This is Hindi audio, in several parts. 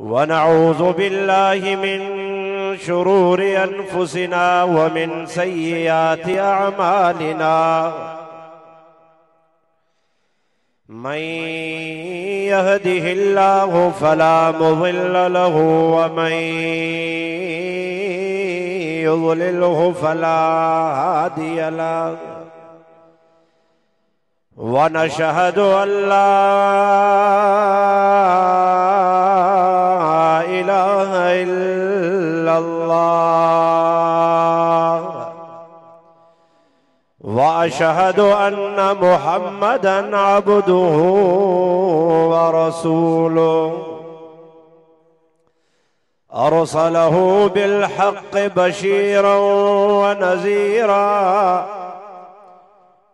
वनऊज़ु बिल्लाहि मिन शुरूरि अनफुसिना व मिन सय्यिआति अअमालिना मन यहदिहिल्लाहु फला मुज़िल्ल लहु व मन युज़लिल्हु फला हादिय लहु व नशहदु अल्ला इलाहा इल्लल्लाह व अशहदु अन्ना मुहम्मदन अब्दुहु व रसूलुहु अरसलहु बिलहक़्क़ि बशीरन व नज़ीरा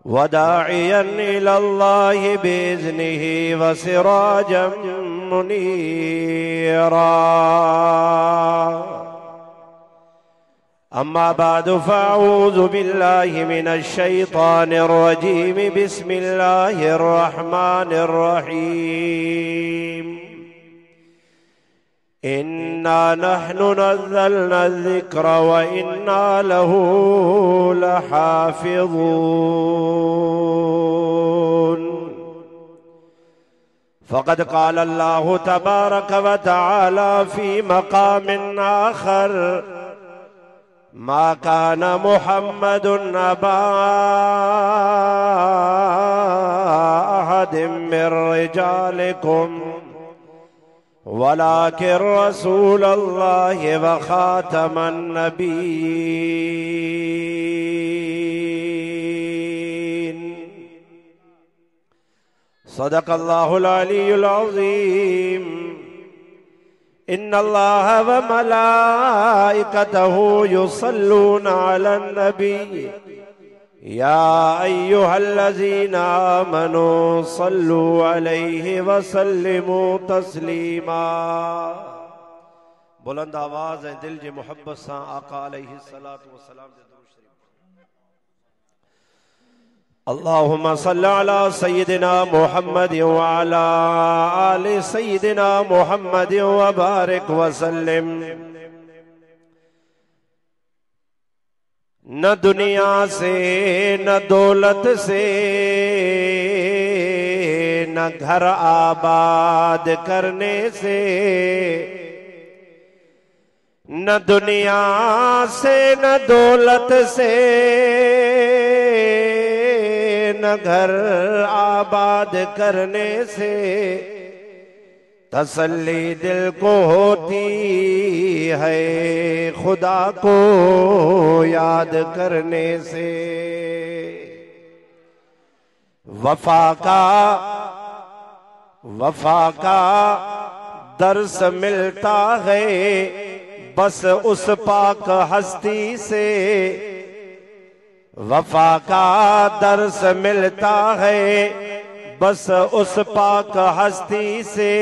व दाइयन इलल्लाहि बिइज़्निहि व सिराजम मुनीरा। अम्मा बाद फ़अऊज़ु बिल्लाहि मिनश शैतानिर रजीम बिस्मिल्लाहिर रहमानिर रहीम। इन्ना नहनु नज़्ज़लना ज़िक्र व इन्ना लहू लहाफ़िज़ून। फ़क़द क़ाल अल्लाहु तबारक व तआला फ़ी मक़ामिन आख़र मा कान मुहम्मदुन अबा अहदिम मिर रिजालिकुम वलाकिन रसूलल्लाहि व ख़ातमन नबिय्यीन। सदक़ल्लाहुल अलीयुल अज़ीम। इन्नल्लाह व मलाइकतहु युसल्लूना अलन नबी या अय्युहल्लज़ीना आमनू सल्लू अलैहि व सल्लिमू तस्लीमा। बुलंद आवाज़ ऐं दिल जी मोहब्बत सां आका अलैहि सलातु व सलाम जो दुरूद शरीफ। अल्लाहुम्मा सल्लि अला सय्यिदिना मुहम्मद व अला आलि सय्यिदिना मुहम्मद व बारिक व सल्लिम। न दुनिया से न दौलत से न घर आबाद करने से, न दुनिया से न दौलत से न घर आबाद करने से तसल्ली दिल को होती है खुदा को याद करने से। वफा का दर्स मिलता है बस उस पाक हस्ती से। वफा का दर्स मिलता है बस उस पाक हस्ती से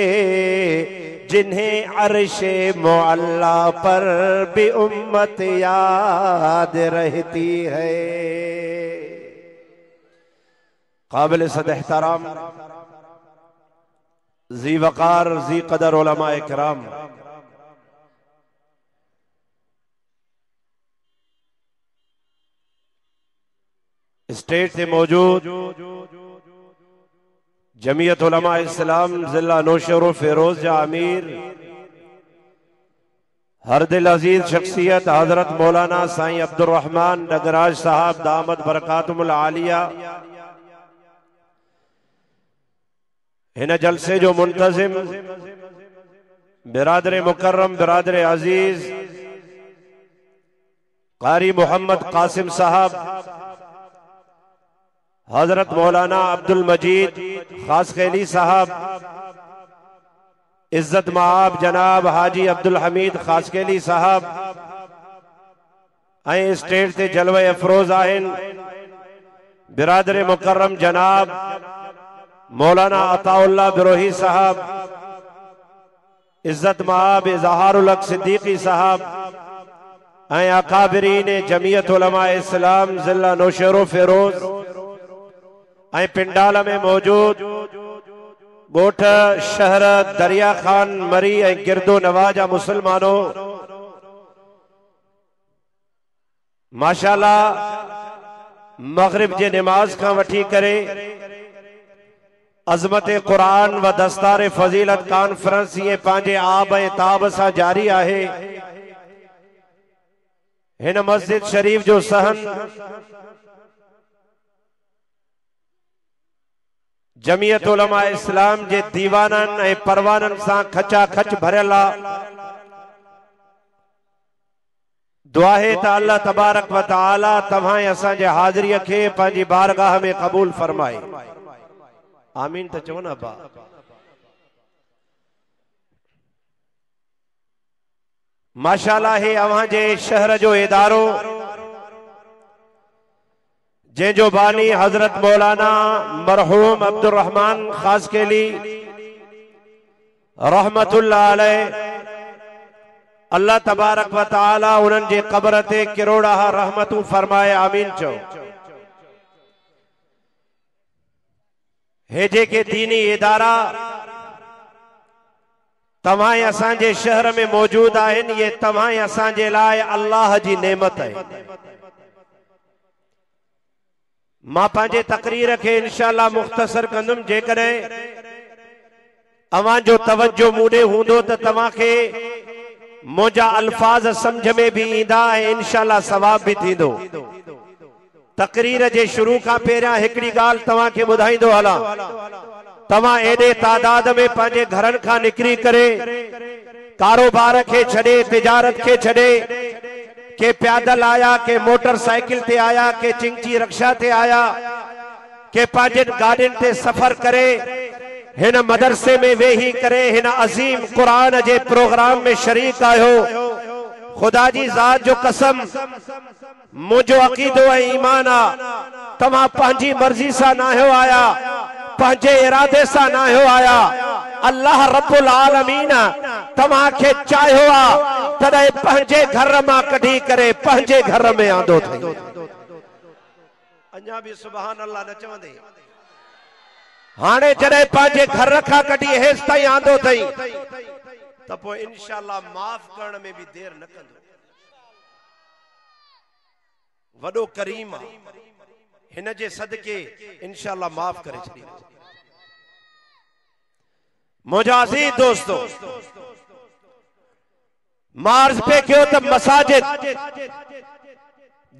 जिन्हें अर्शे मुअल्ला पर भी उम्मत याद रहती है। काबिल सद एहतराम जी वकार जी कदर उलमाए किराम, स्टेज से मौजूद जमीयत उलमा इस्लाम जिला नौशहर फिरोज जा अमीर, हर दिल अजीज शख्सियत हजरत मौलाना साईं अब्दुल रहमान डगराज साहब दामद बरकातुहुल आलिया, इन जलसे जो मुंतजिम बिरादर मुकर्रम बिरादर अजीज कारी मोहम्मद कासिम साहब, हजरत मौलाना अब्दुल मजीद खास खैली साहब, इज्जत माब जनाब हाजी अब्दुल हमीद खास खैली साहब, ऐं स्टेज ते जलवे अफरोज आहिन बिरादर मुकर्रम जनाब मौलाना अताउल्लाह बिरोही साहब, इज्जत माब इजहारुल हक सिद्दीकी साहब, ऐं अकाबिरीन जमीयत उलमा इस्लाम जिला नौशहर फिरोज ऐं पिंडाल में मौजूद गोठ शहर दरिया खान मरी ऐं गिरदो नवाजा मुसलमानों, माशाअल्लाह मगरिब जे नमाज का वठी करे अजमत कुरान व दस्तार फजीलत कॉन्फ्रेंस ये पांजे आब ऐं ताब सां जारी आहे। हिन मस्जिद शरीफ जो सहन जमीयत उलमा इस्लाम जे दीवानन ऐं परवानन सां खचा खच भरियल आहे। दुआ है त अल्लाह तबारक व तआला तव्हां असां जे हाज़िरीअ खे पंहिंजी बारगाह में क़बूल फरमाए। आमीन त चओ न बा। माशाअल्लाह है अवां जे शहर जो इदारो जंहिंजो बानी हजरत मौलाना मरहूम अब्दुर रहमान खासकेली रहमतुल्लाह अलैह, अल्लाह तबारक व तआला उन्हनि जे क़ब्र ते किरोड़ा रहमतूं फरमाए। आमीन चओ। हे जेके दीनी इदारा तव्हां असांजे शहर में मौजूद आहिनि, ये तव्हां असांजे लाइ अल्लाह जी नेमत है। मां पंहिंजे तकरीर के इंशाअल्लाह मुख्तसर कंदुमि। जेकॾहिं अवां जो तवज्जो मूडे हूंदो त तव्हां खे मुंहिंजा अल्फाज समझ में भी ईंदा ऐं इंशाअल्लाह सवाब भी थींदो। तकरीर जे शुरू खां पहिरियां हिकिड़ी ॻाल्हि तव्हां खे ॿुधाईंदो हलां। तव्हां एॾे तादाद में पंहिंजे घरनि खां निकिरी करे कारोबार के छॾे, तिजारत के छॾे, के पैदल आया, के मोटरसाइकिल ते आया, के चिंची रक्षा ते आया, के पंहिंजनि गाॾियुनि ते सफ़र करे हिन मदरसे में वेही करे हिन अज़ीम कुरान जे प्रोग्राम में शरीक आयो। खुदा जी ज़ात जो कसम, मुझो अकीदो ऐं ईमान आ, तव्हां पंहिंजी मर्जी सां नाहियो आया, पंहिंजे इरादे सां नाहियो आया। अल्लाह रब्बुल आलमीन तव्हां खे चाहियो आ तॾहिं पंहिंजे घर मां कढी करे पंहिंजे घर में आंदो अथई। अञा भी सुभान अल्लाह न चवंदे। हाणे जॾहिं पंहिंजे घर खां कढी हेसि ताईं आंदो अथई त पोइ इंशाअल्लाह माफ़ करण में भी देर न कंदो। वॾो करीम आहे, हिन जे सदके इंशाअल्लाह माफ़ करे छॾींदो। मुंहिंजा अज़ीज़ दोस्तों, मार्च पे कयो त मसाजिद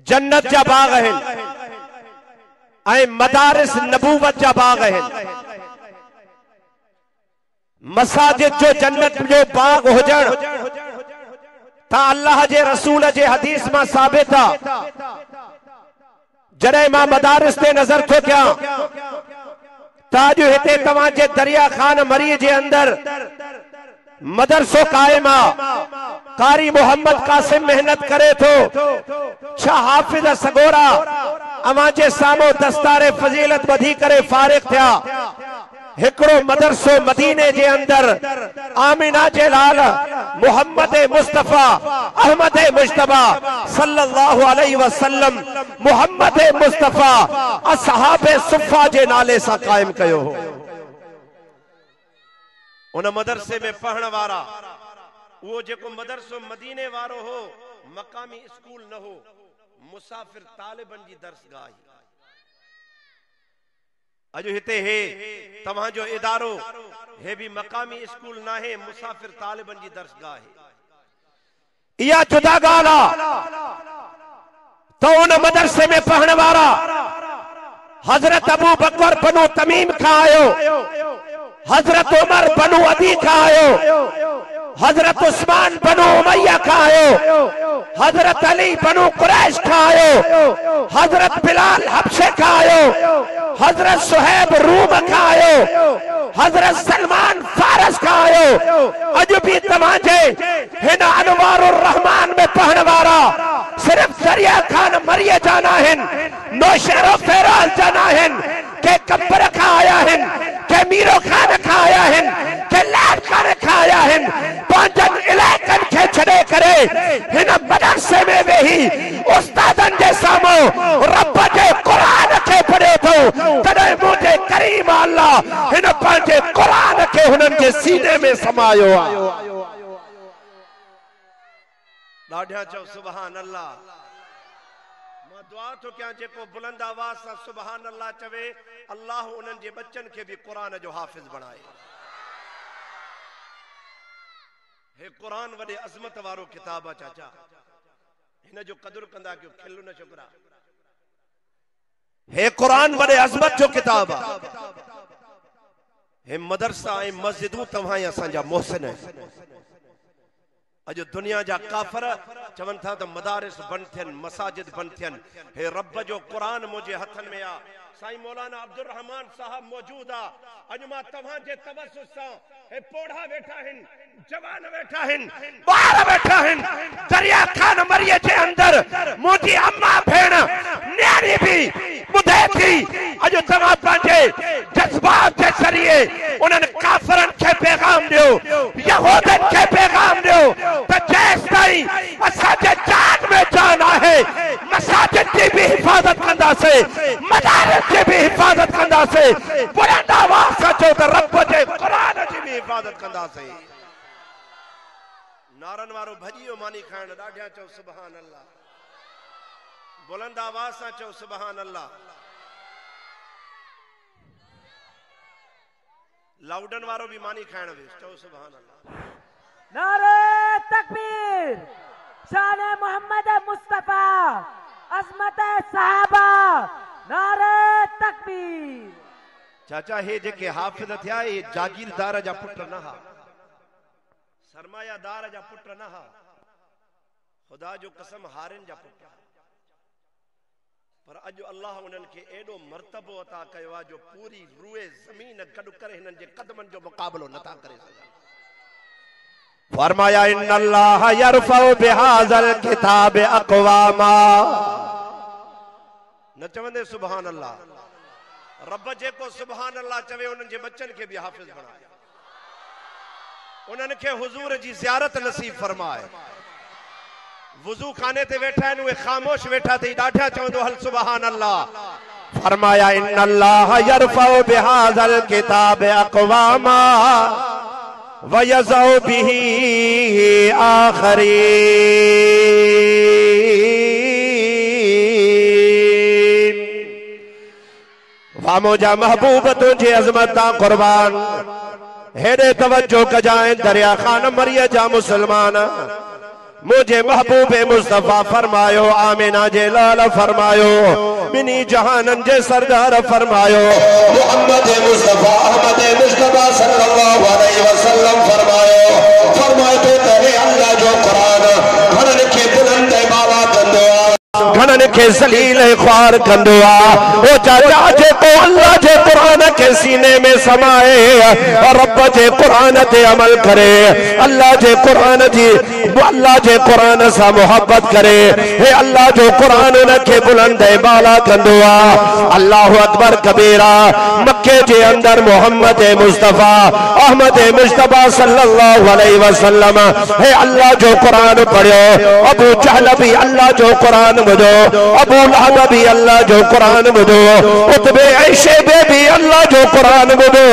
जन्नत जा बाग आहिनि ऐं मदारिस नबूवत जा बाग आहिनि। मसाजिद जो जन्नत जो बाग हुजण ता अल्लाह जे रसूल जे हदीस मां साबित आ। जॾहिं मां मदारिस ते नज़र थो कयां ताज हिते तव्हां जे दरिया खान मरी जे अंदर मदरसो कायम आ। कारी मोहम्मद कासिम मेहनत करे थो। छा हाफिज सगोरा अवां जे साम्हूं दस्तारे फजीलत ॿधी करे फारिग थिया। हिकड़ो मदरसो मदीने जे अंदर आमिना जे लाल मोहम्मद मुस्तफा अहमद मुश्तबा सल्लल्लाहु अलैहि वसल्लम मोहम्मद मुस्तफा असहाबे सुफ़ा जे नाले सां कायम कयो हो। उन मदरसे में पढ़ण वारा, वो जेको मदरसो मदीने वारो हो, मकामी स्कूल न हो, मुसाफिर तालिबन जी दर्सगाह। अजो हिते हे तव्हां जो इदारो हे भी मकामी स्कूल ना है, मुसाफिर तालिबन जी दर्सगाह है। या जुदा गाला तो उन मदरसे में पढ़ण वारा हजरत अबू बकर बनु तमीम का आयो, हजरत उमर बनु अदी का आयो, हजरत उस्मान बनु उमैया का आयो, हजरत अली बनु कुरैश का आयो, हजरत बिलाल हबशे का आयो, हजरत सुहैब रूम का आयो, हजरत सलमान फारस का आयो। अज भी तमाजे हिन अनवारुर रहमान में पढ़ण वारा सिर्फ दरिया खान मरिए जाना है, नौशहरो फेराज जाना है, के कब्र का आया है, के मीरो खान का आया है, के लाड खान का आया है। पांचन इलाकन के छड़े करे हिन मदरसे में वेही उस्तादन जे सामो रब जे कुरान के पढ़े तो तदे मुझे करीम अल्लाह हिन पांचे कुरान जे सीने में समायो आ। ॾाढा चओ सुभान अल्लाह। मां दुआ तो क्या जेको बुलंद आवाज़ सां सुभान अल्लाह चवे, अल्लाह उन्हनि जे बच्चन के भी कुरान जो हाफिज बनाए। हे कुरान वडे अज़मत वारो किताब आ चाचा, इन जो कदर कंदा क्यों खिल न छोकरा। हे कुरान वडे अज़मत जो किताब आ। हे मदरसा ए मस्जिदूं तव्हां असांजा मोहसिन। अज दुनिया जा काफर चवन था तो मदारिस बंद थियन, मसाजिद बंद थियन। हे रब जो कुरान मुझे हथन में आ। साईं मौलाना अब्दुल रहमान साहब मौजूद आ। अज मां तव्हां जे तवस्सुस सां हे पोढ़ा वेठा हिन, जवान वेठा हिन, ॿार वेठा हिन। दरिया खान मरिए जे अंदर मुझी अम्मा भेण न्यारी भी ॿुधे थी। अज तव्हां पंहिंजे जज्बात जे ज़रिए उन्हनि काफरन के पैगाम ॾियो, यहूदन के पैगाम ॾियो त जेसिताईं असांजे जान में जान आहे मसाजिद की भी हिफाजत कंदासीं, मदारिस की भी हिफाजत कंदासीं। बुलंद आवाज़ सां चओ त रब जे कुरान जी भी हिफाजत कंदासीं। नारन वारो भॼियो मानी खाइण। ॾाढा चओ सुभान अल्लाह। बुलंद आवाज़ सां चओ सुभान अल्लाह। लाउडन वारो भी मानी खाइण वियो, चओ सुभान अल्लाह। नारे तकबीर, शान मोहम्मद मुस्तफा, अज़मत सहाबा, नारे तकबीर। चाचा हे जेके हाफिज थिया ये जागीरदार जा पुट न हा, सरमायादार जा पुट न हा, खुदा जो कसम हारिन जा पुट। पर अज अल्लाह उन्हनि खे एडो मर्तबो अता कयो आहे जो पूरी रूए ज़मीन गॾु करे हिननि जे कदमनि जो मुक़ाबलो नथा करे सघनि। फरमाया इन्नल्लाह यरफउ बिहाज़ल किताब अक़वामा। न चवंदे सुभान अल्लाह। रब जेको सुभान अल्लाह चवे उन्हनि जे बच्चन खे भी हाफिज बनाए, उन्हनि खे हुजूर जी ज़ियारत नसीब फरमाए। वुजू खाने ते वेठा आहिनि, उहे ख़ामोश वेठा थी ॾाढा चवंदो हल सुभान अल्लाह। फरमाया इन्नल्लाह यरफउ बिहाज़ल किताब अक़वामा व यज़उ बिही आखरीन। वामोजा महबूब तुझे अज़मत कुर्बान। हेॾे तवज्जो कजाएं दरिया खान मरिया जा मुसलमान। मुझे महबूबे मुस्तफा फरमायो, आमिना जे लाल फरमायो, बिनी जहानन जे सरदार फरमायो, मोहम्मद मुस्तफा अहमद मुस्तफा सल्लल्लाहु अलैहि वसल्लम फरमायो। फरमाए तो तेरे अल्लाह जो कुरान घणनि खे बुलंद बाला कंदो आ, घणनि खे ज़लील ख्वार कंदो आ। ओ चाचा जेको अल्लाह जे कुरान के सीने में समाए और रब जे कुरान ते अमल करे, अल्लाह जे कुरान जी अल्लाह जे कुरान सा मोहब्बत करे, हे अल्लाह जो कुरान उनके बुलंद बाला कंदो आ। अल्लाहु अकबर कबीरा। मक्के जे अंदर मोहम्मद मुस्तफा अहमद मुस्तफा सल्लल्लाहु अलैहि वसल्लम हे अल्लाह जो कुरान पढ़ियो। अबू जहल भी अल्लाह जो कुरान ॿुधो, अबू लहब भी अल्लाह जो कुरान ॿुधो, उतबे ऐशबे भी अल्लाह जो कुरान ॿुधो,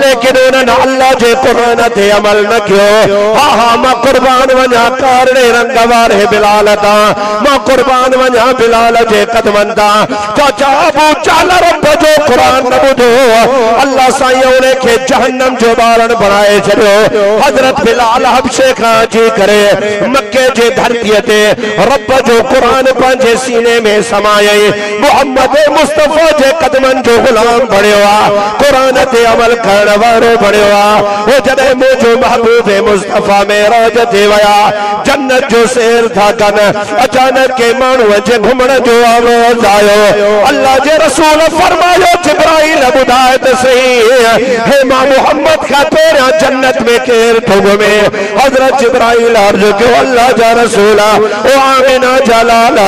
लेकिन उन्हनि अल्लाह जे कुरान ते अमल न कियो। हा हा मां कुर्बान वञा कारणे रंग वारे बिलाल तां, मां कुर्बान वञा बिलाल जे कदमनि तां। चाचा अबू जहल रब जो कुरान न ॿुधो, अल्लाह साईं उन खे जहन्नम जो ॿारन बणाए छॾियो। हज़रत बिलाल हबशे खां अची करे मक्के जे धरतीअ ते रब जो कुरान पंहिंजे सीने में समायई। मोहम्मद मुस्तफा जे कदमनि जो गुलाम बणियो आ, कुरान ते अमल करण वारो बणियो आ। वो जॾहिं मुंहिंजो महबूब मुस्तफा मेराज ते विया, जन्नत जो सैर था कनि, अचानक के माण्हूअ जे घुमण जो आवाज़ आयो। अल्लाह जे रसूल फरमायो जिब्राइल ॿुधाए त सही, हे मां मोहम्मद खां पहिरियां जन्नत में केर थो घुमे? हज़रत जिब्राइल अर्ज़ कयो अल्लाह जा रसूल ओ आमिना जलाल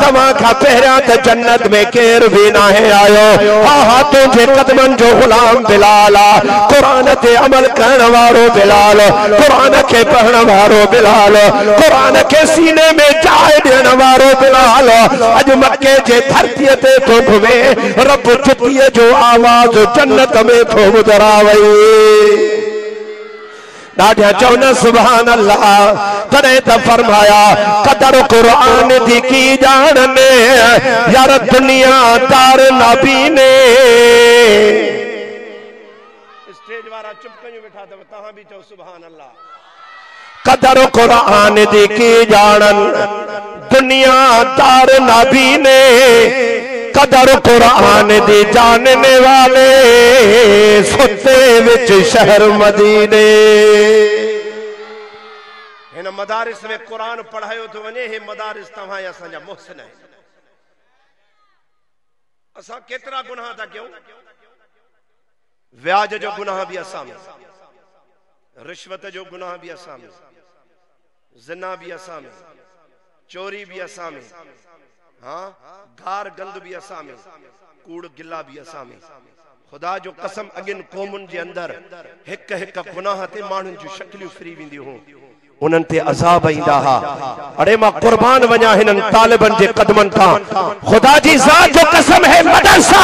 तव्हां खां पहिरियां त जन्नत में केर भी नाहे आयो। हा हा तुंहिंजे कदमनि जो गुलाम बिलाल आ, कुरान ते अमल करण वारो बिलाल, कुरान खे पढ़ण वारो बिलाल, कुरान के सीने में जाइ ॾियण वारो बिलाल अॼु मक्के जे धरतीअ ते थो घुमे। रब जुतीअ जो आवाज़ जन्नत में थो ॿुधाए। ॾाढा चवना सुभान अल्लाह। तॾहिं त फरमाया क़दर क़ुरान दी की ॼाणने यार दुनिया तार नाबीने। स्टेज वारा चुप कयूं वेठा अथव, तव्हां बि चओ सुभान अल्लाह। क़दर क़ुरान दी की ॼाणन दुनिया तार नाबीने। कदर कुरान दी जानने वाले सुते विच शहर मदीने। इन मदारिस में कुरान पढ़ायो तो वने, हे मदारिस तव्हां असांजा मुहसिन है। असां केतरा गुनाह था क्यों? व्याज जो गुनाह भी असां में, रिश्वत जो गुनाह भी असां में, ज़िना भी असां में, चोरी भी असां में, हाँ गार गंद भी असां में, कूड़ गिला भी असां में। खुदा जो कसम अगिन कौमुन जे अंदर हिक हिक गुनाह ते माण्हुनि जूं शक्लियूं फिरी वेंदियूं हुयूं, उन्हनि ते अज़ाब ईंदा हा। अड़े मां कुर्बान वञा हिननि तालिबनि जे कदमनि खां। खुदा जी ज़ात जो कसम है मदरसा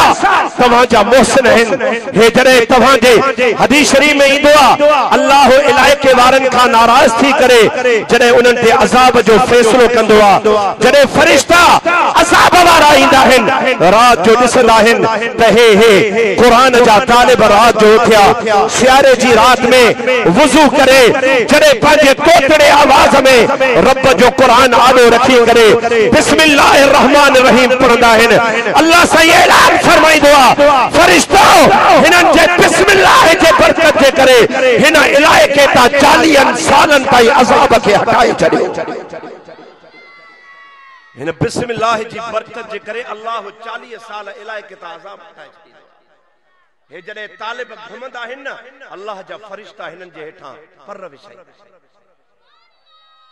तव्हांजा मोहसिन आहिनि। हे जॾहिं तव्हांजे हदीस शरीफ़ में ईंदो आहे अल्लाह इलाइके वारनि खां नाराज़ थी करे जॾहिं उन्हनि ते अज़ाब जो फ़ैसिलो कंदो आहे, जॾहिं फ़रिश्ता अज़ाब वारा ईंदा आहिनि, रात जो ॾिसंदा आहिनि त हे क़ुरान जा तालिब रात जो उथिया, सियारे जी रात में वुज़ू करे जॾहिं पंहिंजे तोतड़े आवाज में रब जो कुरान आलो रखी करे बिस्मिल्लाहिर रहमानिर रहीम पढ़ंदा आहिनि। अल्लाह साईं ऐलान फरमाईंदो आहे फरिश्तो हिननि जे बिस्मिल्लाह जे बरकत जे करे हिन इलाइके तां 40 सालनि ताईं अज़ाब खे हटाए छॾियो। हिन बिस्मिल्लाह जी बरकत जे करे अल्लाह 40 साल इलाइके तां अज़ाब हटाए छॾियो। हे जॾहिं तालिब घुमंदा आहिनि न, अल्लाह जा फरिश्ता हिननि जे हेठां पर विछाई।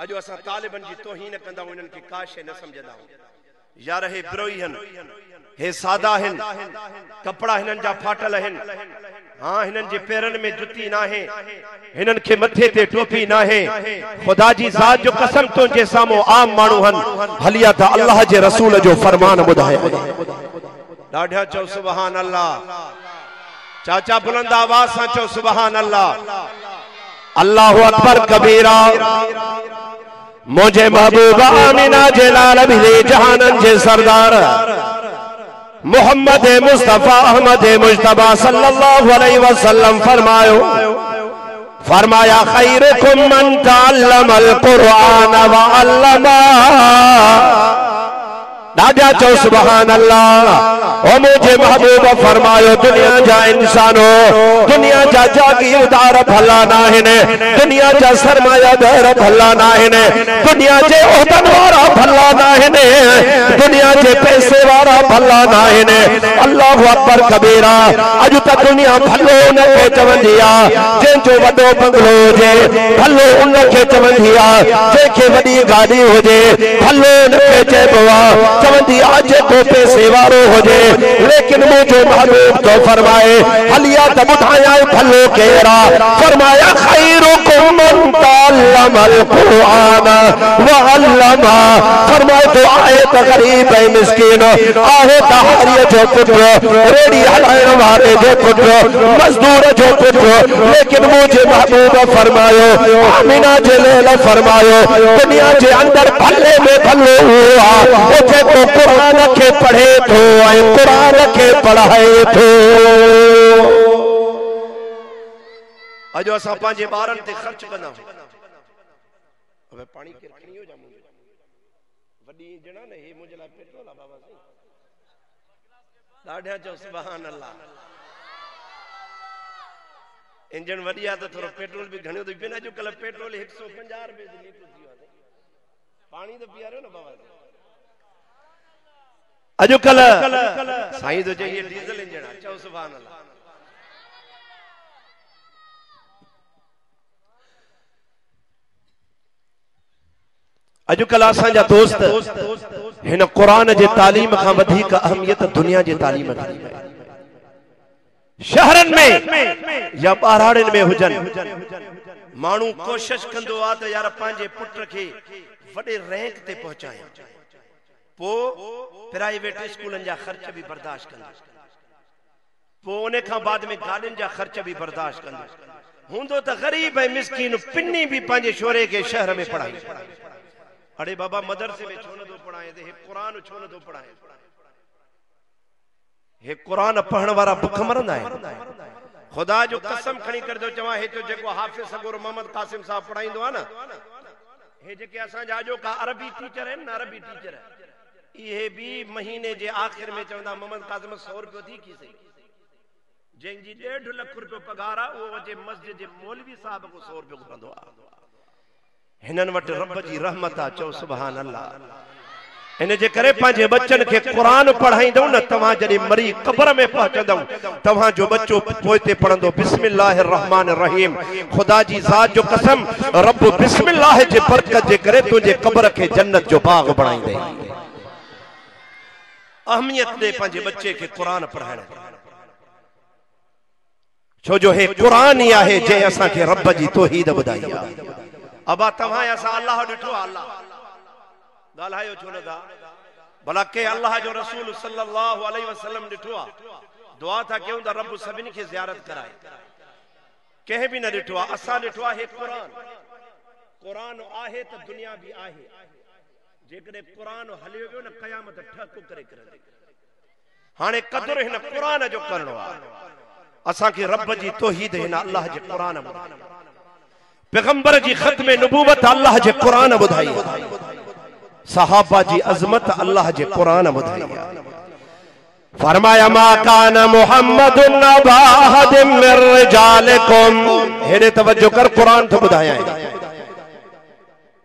अजो असां तालिबन जी तौहीन कंदा आहियूं, इन्हनि खे का शइ न समझंदा आहियूं। यार हे बिरोई आहिनि, हे सादा आहिनि, कपड़ा हिननि जा फाटल आहिनि, हाँ हिननि जे पेरनि में जुती न आहे, हिननि खे मथे ते टोपी न आहे। खुदा जी ज़ात जो कसम तुंहिंजे साम्हूं आम माण्हू आहिनि, हलिया त अल्लाह जे रसूल जो फरमान ॿुधाए। ॾाढा चओ सुभान अल्लाह। चाचा बुलंद आवाज़ सां चओ सुभान अल्लाह। अल्लाहु अकबर कबीरा। मुझे महबूबा आमिना जे लाल भी जहानन जे सरदार मोहम्मद मुस्तफा अहमद मुज्तबा सल्लल्लाहु अलैहि वसल्लम फरमाया खैरुकुम मन तअल्लमल कुरान व अल्लमा। दादा चो सुभान अल्लाह। ओ मुझे महबूब फरमायो दुनिया जा इंसानो, दुनिया जा जागीरदार भला ना हिने, दुनिया जा सरमायादार भला ना हिने, दुनिया जे ओहदन वारा भला ना हिने, दुनिया जे पैसे वारा भला ना हिने। अल्लाहु अकबर कबीरा। अज तक दुनिया भलो न के चवंदी आ, जंहिंजो वॾो बंगलो हुजे भलो उन खे चवंदी आ, जंहिंखे वॾी गाड़ी हुजे भलो न के चइबो आ, चवंदी आ जेको पैसे वारो हुजे। लेकिन मुझे महबूब तो फरमाए हलिया त ॿुधायां भलो केरा। फरमाया खैरुकुम मन तअल्लमल कुरान व अल्लमा। फरमाए तो आहे त गरीब ऐं मिस्कीन, आहे त हारीअ जो पुत्र, रेड़ी हलाइण वारे जो पुत्र, मजदूर जो पुत्र। लेकिन मुझे महबूब फरमायो आमिना जे लेल फरमायो दुनिया जे अंदर भले में भलो हुआ उथे को कुरान के पढ़े तो कुरान के पढ़ाए तो। अजो असां पंहिंजे ॿारनि ते ख़र्च कंदा पानी के रखणी हो जा वॾी ॼणा न हे मुंहिंजे लाइ पेट्रोल आहे बाबा साईं। ॾाढा चओ सुभान अल्लाह। इंजन वॾी आहे त थोरो पेट्रोल बि घणो थो पिए। अॼुकल्ह पेट्रोल 150 रुपए जो लीटर थी वियो आहे। पानी तो पीआरियो न बाबा अॼुकल्ह साईं तो चई डीजल इंजन आहे। चओ सुभान अल्लाह। अॼुकल्ह असांजा दोस्त हिन क़ुरान जे तालीम खां वधीक अहमियत दुनिया जे तालीम खे शहरनि में या ॿारहाड़ियुनि में हुजनि। माण्हू कोशिश कंदो आहे त यार पंहिंजे पुट खे वॾे रैंक ते पहुचाए, पोइ प्राइवेट स्कूलनि जा ख़र्च बि बर्दाश्त कंदो, पोइ उन खां बाद में गाॾियुनि जा ख़र्च बि बर्दाश्त कंदो, हूंदो तो गरीब है मिस्कीन पिन्नी भी पांजे शोरे के शहर में पढ़ाई। अरे बाबा मदरसे में छो न दो पढ़ाए हे कुरान छो न दो पढ़ाए हे कुरान पढ़ण वारा भुख मरंदा है। खुदा जो कसम खणी कर दो चवा हे तो जेको हाफिज सगोर मोहम्मद कासिम साहब पढ़ाईंदो है ना हे जेके असा जाजो का अरबी टीचर है ना अरबी टीचर है ये भी महीने जे आखिर में चवंदा मोहम्मद कासिम 100 रुपयो थी की सही जंहिंजी 1.5 लाख रुपयो पगार आ वो वजे मस्जिद जे मौलवी साहब को 100 रुपयो घुरंदो आ। हिनन वट रब जी रहमत आ चो सुभान अल्लाह। इन जे करे पांजे बच्चन के कुरान पढ़ाईंदो न तवा जडे मरी कब्र में पहुंचंदो तवा जो बच्चो पोइते पढ़ंदो बिस्मिल्लाहिर रहमानिर रहीम खुदा जी जात जो कसम रब बिस्मिल्लाह जे बरकत जे करे तुझे कब्र के जन्नत जो बाग बनाईंदे। अहमियत दे पांजे बच्चे के कुरान पढ़ाने छो जो है कुरान ही आहे जे असा के रब जी तौहीद बुधाई आ। अबा तवा असा अल्लाह डिठो अल्लाह गालायो छो न था भला के अल्लाह जो रसूल सल्लल्लाहु अलैहि वसल्लम डिठो आ दुआ था क्यों दा रब सभिन के ज़ियारत कराए कहे भी न डिठो आ असा डिठो है कुरान कुरान आहे तो दुनिया भी आहे जेकरे कुरान हलियो वियो न कयामत ठक करे करे हाने कदर हिन कुरान जो करणो आ असा के रब जी तौहीद हिन अल्लाह जे कुरान पैगंबर जी खत्म नबूवत अल्लाह जे कुरान बुधाई सहाबा जी अजमत अल्लाह जे कुरान बुधाई फरमाया मा कान मुहम्मदुन नबा अहदिम मिर रिजालिकुम हेरे तवज्जो कर कुरान तो बुधाया है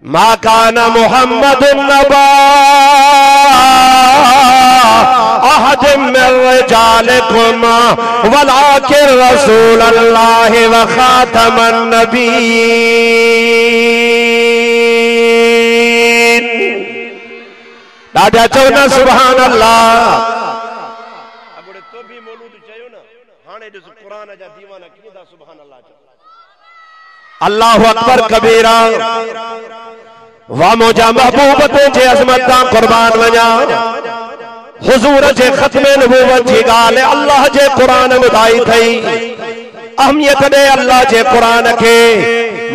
मा कान मुहम्मदुन नबा अहदिम मिर रिजालिकुम वलाकिन रसूलुल्लाह व खातमन नबीयीन। दादा चौना सुभान अल्लाह अबड़े तो भी मौलूद चयो ना हाने जो कुरान जा दीवाना कीदा सुभान अल्लाह अल्लाहु अकबर कबीरा वा मुजा महबूब तुझे अजमत दा कुर्बान वजा हुजूर जे खत्मे नबूवत जी गाल अल्लाह जे कुरान बुधाई थई अहमियत दे अल्लाह जे कुरान के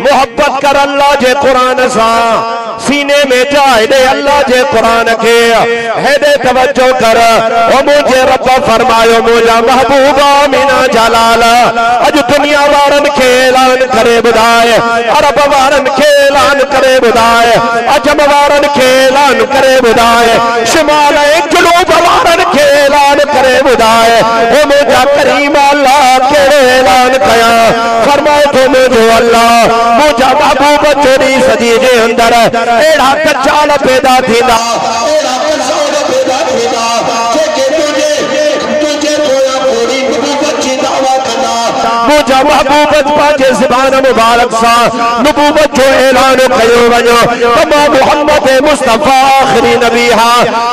मोहब्बत कर अल्लाह जे कुरान सा सीने में जाए दे अल्लाह जे कुरान के हेदे तवज्जो कर ओ मुझे रब फरमायो मुझा महबूबा मिना जलाल अज दुनिया वारन के ऐलान करे बुधाए अरब वारन के ऐलान करे बुधाए अजम वारन के ऐलान करे बुधाए शिमाल जुनूब वारन के ऐलान करे बुधाए ओ मुझा करीम अल्लाह के ऐलान कया फरमाए तो मुझे अल्लाह मुझा महबूब चोरी सदी जे अंदर एड़ा कचाल पैदा थींदा एड़ा कचाल पैदा थींदा जेके तुझे कोया पूरी नबूवत जी दावा कंदा मुझा महबूबत पांजे ज़बान मुबारक सा नबूवत जो ऐलान कयो वञो त मां मोहम्मद मुस्तफा आखिरी नबी हा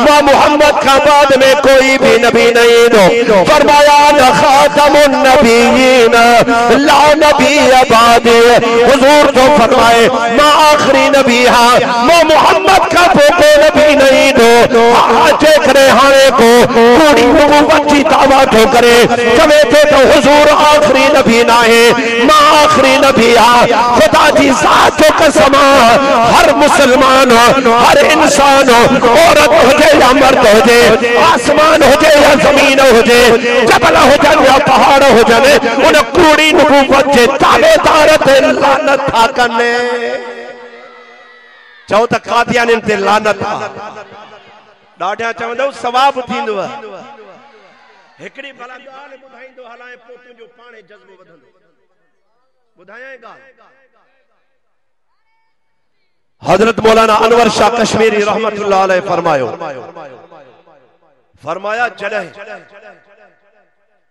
मां मोहम्मद का बाद में कोई भी नबी नहीं दो फरमाया न खातमुन नबीयीन ला नबी बाद हुजूर तो फरमाए मां आखिरी नबी हा मां मोहम्मद का कोई नबी नहीं दो आज करे हाने को पूरी नबूवत की दावा तो करे चवे तो हुजूर आखिरी नबी ना है मां आखिरी नबी आ खुदा की जात कसम हर मुसलमान हर इंसान औरत हो जाए या मर्द हो जाए आसमान हो जाए या जमीन हो जाए जबल हो जाए या पहाड़ हो जाए उन कूड़ी नबूवत के ताबेदार ते लानत था कने चओ त कादियानिन ते लानत ॾाढा चवंदो सवाब थींदो हिकड़ी भला ॻाल्हि ॿुधाईंदो हलाए पोइ तुंहिंजो पाणे जज़्बो वधंदो बुधाया ॻाल्हि हजरत मौलाना अनवर शाह कश्मीरी रहमतुल्लाह अलैह फरमाया जॾहिं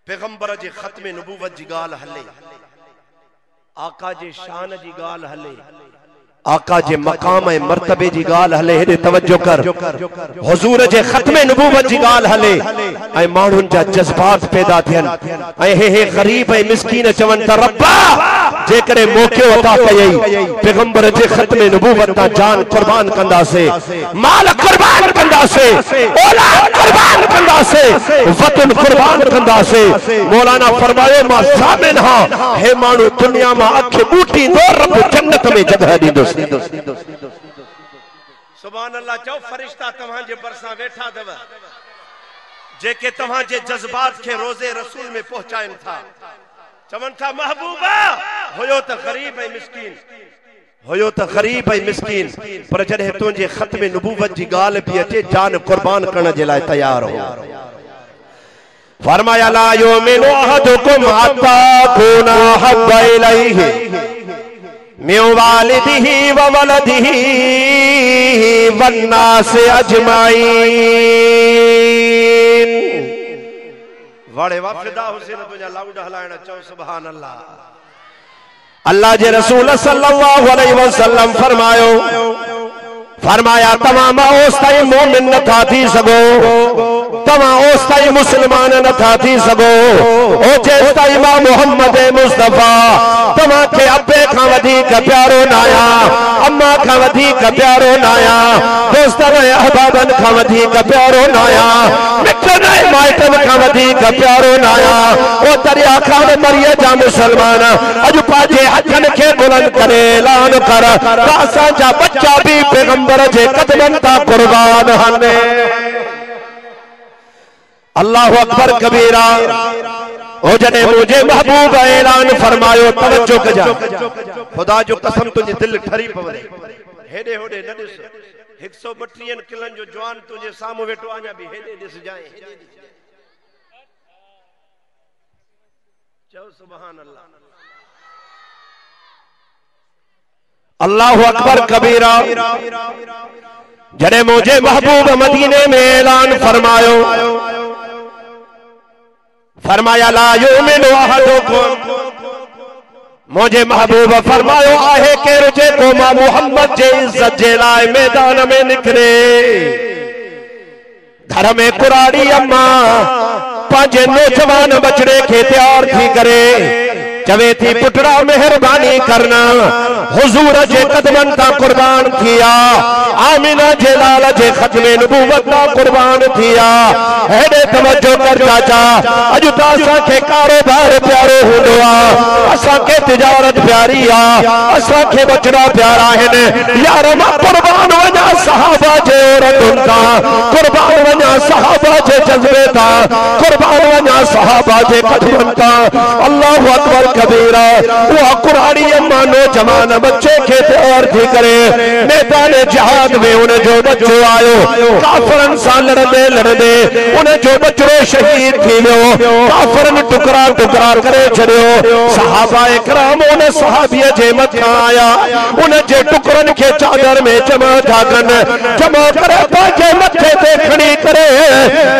पैगंबर जे खत्मे नबूवत जी ॻाल्हि हले आका जे शान जी ॻाल्हि हले आका जे मकाम ए मर्तबे जी गाल हले हेदे तवज्जो कर हुजूर जे खत्मे नबूवत जी गाल हले ऐ मानुन जा जज्बात पैदा थियन ऐ हे गरीब ऐ मिस्कीन चवन त रब्बा जे करे मौके अता कयई पैगंबर जे खत्मे नबूवत ता जान कुर्बान कंदा से माल कुर्बान कंदा से औलाद कुर्बान कंदा से वतन कुर्बान कंदा से मौलाना फरमाए मा सामिन हां हे मानु दुनिया मा अखे बूटी दो रब जन्नत में जगह दींदो सुभान अल्लाह चो फरिश्ता तव्हां जे बरसा वेठा दव जेके तव्हां जे जज्बात के रोजे रसूल में पहुंचाइन था चवन था महबूबा होयो त गरीब ऐ मिस्कीन होयो त गरीब ऐ मिस्कीन पर जडे तुझे खत्मे नबूवत जी गाल भी अचे जान कुर्बान करने जे लाए तैयार हो फरमाया ला युमिनु अहदुकुम हत्ता कुना हब्बा इलैहि मिन वालिदिही व वलदिही वन्नास अजमाइन वाड़े वाफिदा हुसैन तुझा लाउड हलायण चो सुभान अल्लाह अल्लाह जे रसूल सल्लल्लाहु अलैहि वसल्लम फरमाया तमाम ओस्ताई मोमिन न था थी सगो तमा ओस्ताई मुसलमान न था थी सगो ओ चेस्ताई मां मोहम्मद मुस्तफा तमा के अब्बे का वधीक प्यारो नाया अम्मा का वधीक प्यारो नाया दोस्तन अहबाबन का वधीक प्यारो नाया मित्रन माइटन का वधीक प्यारो नाया ओ दरिया खान मरिया जा मुसलमान अज पाजे हथन के बुलंद करे ऐलान कर असां जा बच्चा भी पैगंबर जे कदमन ता कुर्बान हने अल्लाहु अकबर कबीरा ओ जने मुझे महबूब ऐलान फरमायो तवज्जो कजा खुदा जो कसम तुझे दिल ठरी पवरे हेडे होडे न दिस 132 किलन जो जवान तुझे सामो वेठो आजा भी हेडे दिस जाए चो सुभान अल्लाह अल्लाहु अकबर कबीरा जड़े मुझे महबूब मदीने में ऐलान फरमायो फरमाया ला युमिनु अहदुकुम मुझे महबूब फरमायो आहे के रुजे को मां मोहम्मद जे इज्जत जे लाए मैदान में निकरे घर में कुराड़ी अम्मा पांचे नौजवान बचड़े के तैयार थी करे चवे थी पुटरा मेहरबानी करना हुजूर जे कदमन ता कुर्बान थिया आमिना जे लाल जे खत्मे नबूवत ता कुर्बान थिया हेडे तवज्जो कर चाचा अज ता असा के कारोबार प्यारो हुंदो आ असा के तिजारत प्यारी आ असा के बचड़ा प्यारा है यार मां कुर्बान वना सहाबा जे औरतुन ता कुर्बान वना सहाबा जे जज्बे ता कुर्बान वना सहाबा जे कदमन ता अल्लाहु अकबर कबीरा वो कुरानी अम्मा नौजवान बच्चे के तैयार थी करे मैदान जिहाद में उन्हें जो बच्चो आयो काफरन सा लड़दे उन्हें जो बच्चो शहीद थी लो काफरन टुकड़ा टुकड़ा करे छड़ियो सहाबा इकराम उन्हें सहाबिया जे मत आया उन्हें जे टुकड़न के चादर में जमा धागन जमा करे पाके मथे ते खड़ी करे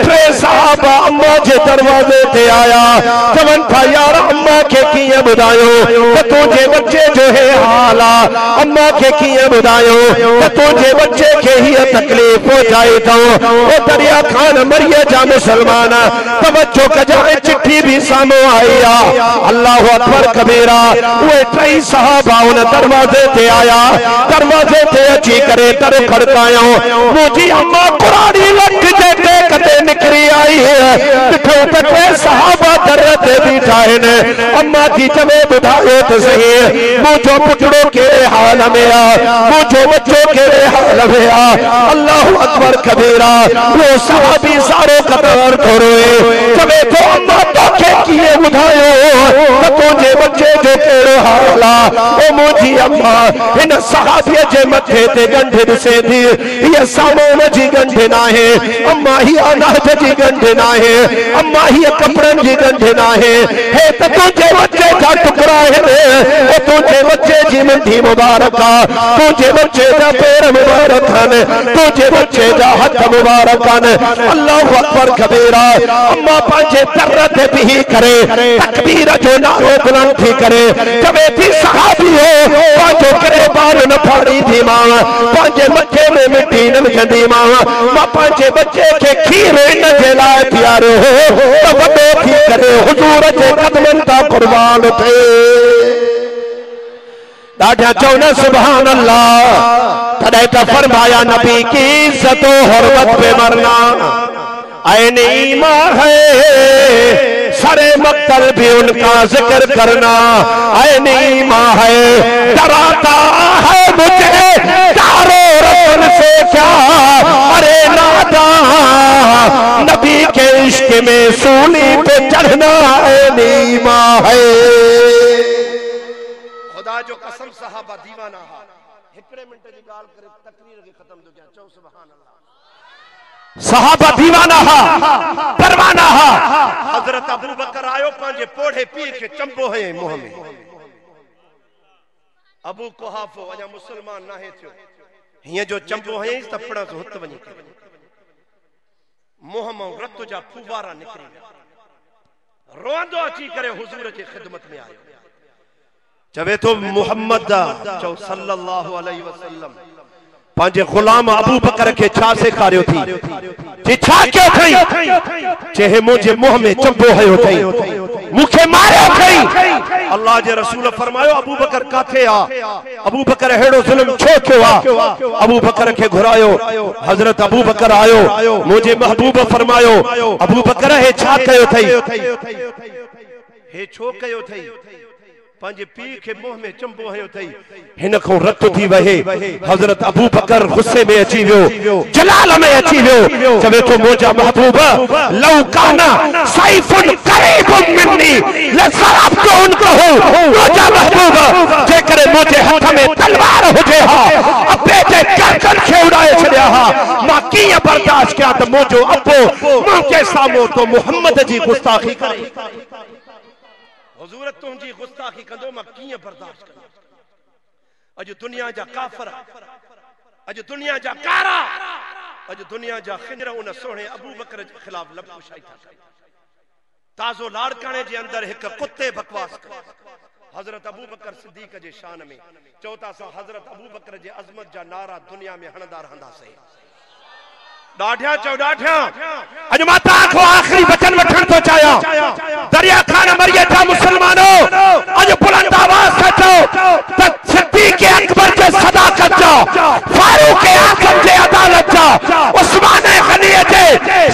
टे सहाबा अम्मा जे दरवाजे ते आया जवन था यार अम्मा के किए बुधायो तुझे बच्चे जो है हाला अम्मा के किए बुधायो तुझे बच्चे के ही तकलीफ हो जाए तो ओ दरिया खान मरिया जा मुसलमान तवज्जो कजाए चिट्ठी भी सामो आया अल्लाह अकबर कबीरा वो ट्रई सहाबा उन दरवाजे ते आया दरवाजे ते अची करे दर खड़कायो मुझी अम्मा कुरानी लट जे कते निकरी आई है दिखो ते सहाबा दर ते बैठा है अम्मा की चवे बुधायो तो सही मुझो पुटड़ो के हाल में आ मुझो बच्चों के हाल में आ अल्लाह अकबर कबीरा वो सहाबी सारो कतर रोए चवे तो अम्मा तो के किए बुधायो तो तुझे बच्चे जो के हाला ओ मुझी अम्मा इन सहाबी जे मथे ते गंढे से थी ये सामो मजी गंढे ना है अम्मा ही अनाज जी गंढ ना है, अम्मा ही कपड़न जी गंढ ना है, तो तुझे बच्चे का टुकड़ा है, तुझे बच्चे जी मुंडी मुबारक, तुझे बच्चे का पैर मुबारक, तुझे बच्चे का हाथ मुबारक। अल्लाहु अकबर कबीरा। अम्मा पांचे तरत भी करे, तकबीर जो नारो बुलंद थी करे, जब थी सहाबी हो पांचो करे बाल न फाड़ी थी मां, पांचे बच्चे में मिट्टी न विझंदी मां, मां पांचे बच्चे के खीर न जलाए प्यारो हो तो वडो थी करे हुजूर जे कदमन ता कुर्बान थे। ॾाढा चवना सुभान अल्लाह। तॾहिं त फरमाया नबी की इज्जत हुर्मत पे मरना ऐन ईमान है, सरे मक्तल भी उनका जिक्र करना ऐन ईमान है। डराता है मुझे चारों रतन से क्या, अरे नादा नबी के इश्क में सूली पे चढ़ना ऐन ईमान है। खुदा जो कसम सहाबा दीवाना हा। हिकड़े मिनट जी गाल करे तकरीर के खत्म तो क्या चौ सुभान अल्लाह। सहाबा दीवाना हा, परवाना हा। हजरत अबू बकर आयो पांजे पोढ़े पी के चंबो है मुंह में। अबू कुहाफो अजा मुसलमान ना है थियो, हिय जो चंबो है तपड़ा से हुत वनी मुंह में रत जा फुवारा निकरी, रोंदो अची करे हुजूर जी खिदमत में आयो। चवे तो मुहम्मद चौ सल्लल्लाहु अलैहि वसल्लम पांजे गुलाम अबू बकर के छा सेखारियो थी, जे छा क्यों थई, चेहे मुझे मुंह में चंबो हयो थई, मुखे मारियो थई। अल्लाह जे रसूल फरमायो अबू बकर काथे आ, अबू बकर हेड़ो जुल्म छो क्यों आ। अबू बकर के घुरायो, हजरत अबू बकर आयो, मुझे महबूब फरमायो अबू बकर हे छा कयो थई, हे छो कयो थई, पांजे पी के मुंह में चंबो हयो थई, हिन को रत थी वहे। हजरत अबू बकर गुस्से में अची वियो, जलाल में अची वियो। चवे तो मोजा महबूब लौ काना सैफुन करीबुन मिन्नी लसरफ्तु उनको, मोजा महबूब जे करे मुझे हाथ में तलवार हुजे हा अबे जे गर्दन खे उड़ाए छड़िया हा, मां कीअं बर्दाश्त कया त मोजो अबो मुंहिंजे साम्हूं तो मुहम्मद जी गुस्ताखी करे। हुजूर तुंहिंजी गुस्ताखी कंदो मां कीअं बर्दाश्त कंदो। अॼु दुनिया जा काफर, अॼु दुनिया जा कारा, अॼु दुनिया जा खिंजर उन सोहणे अबू बकर के खिलाफ लबकुशाई था कनि। ताज़ो लाड़काने जे अंदर एक कुत्ते बकवास करे। हजरत अबू बकर सिद्दीक जे शान में चौथा सा हजरत अबू बकर जे अजमत जा नारा दुनिया में हणंदा रहंदासीं। डाढ़िया चौडाठिया अज माता को आखिरी वचन वठण तो चाया, दरिया खान मरिए था मुसलमानों, अज बुलंद आवाज से चो सिद्दीक अकबर के सदाकत जा, फारूक आजम जे अदालत जा, उस्मान गनी जे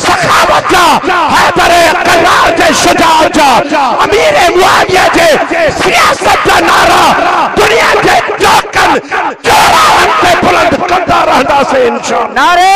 सखावत जा, हैदर कल्लार जे शुजाअत जा, अमीर मुआविया जे सियासत जा नारा दुनिया के चौकन चौराहन पे बुलंद करदा रहंदा से इंशाअल्लाह। नारे